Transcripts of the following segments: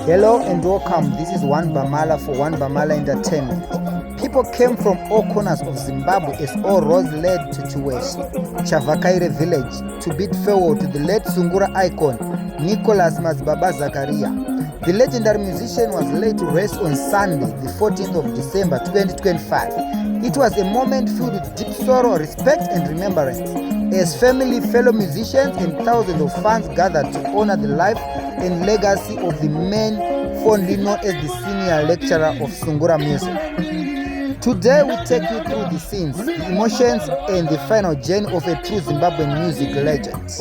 Hello and welcome. This is One Bamala for One Bamala Entertainment. People came from all corners of Zimbabwe as all roads led to Chiweshe, Chavhakaire Village, to bid farewell to the late Sungura icon, Madzibaba Zakaria. The legendary musician was laid to rest on Sunday, the 14th of December 2025. It was a moment filled with deep sorrow, respect and remembrance, as family, fellow musicians and thousands of fans gathered to honor the life and legacy of the man fondly known as the Senior Lecturer of Sungura music. Today we take you through the scenes, the emotions and the final journey of a true Zimbabwean music legend.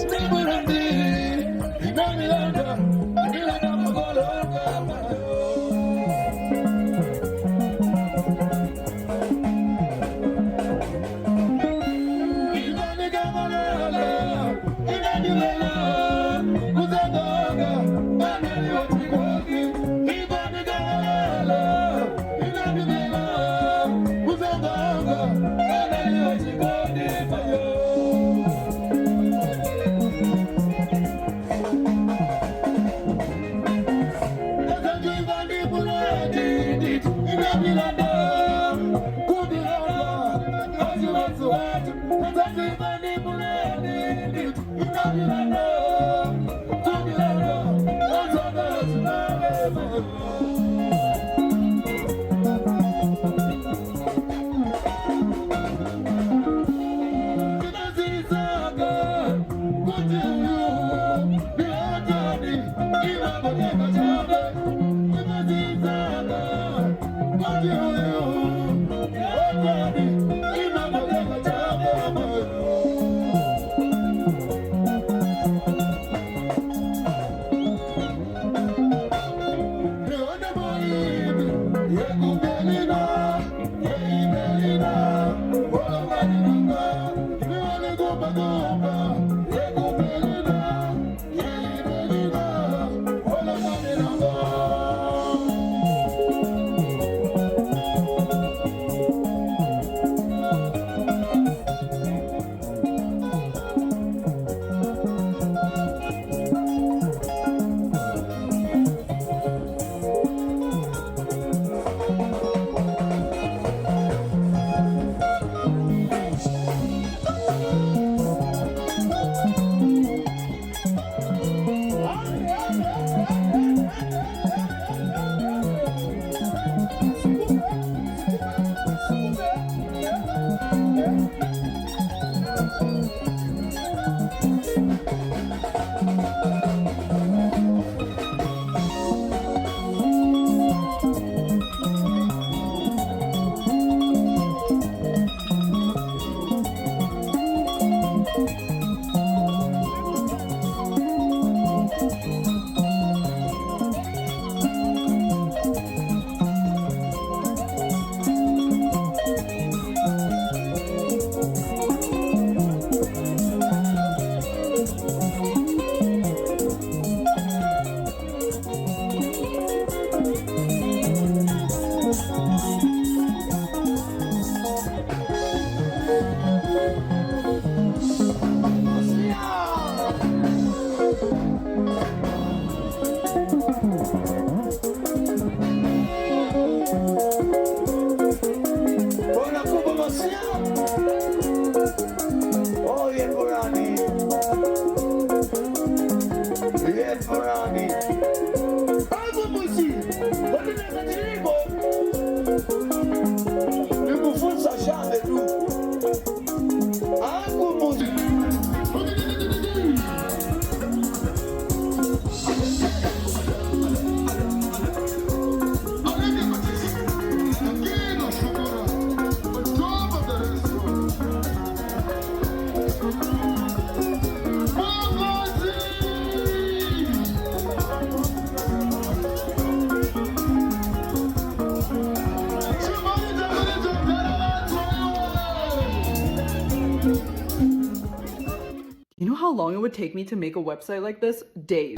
You know how long it would take me to make a website like this? Days.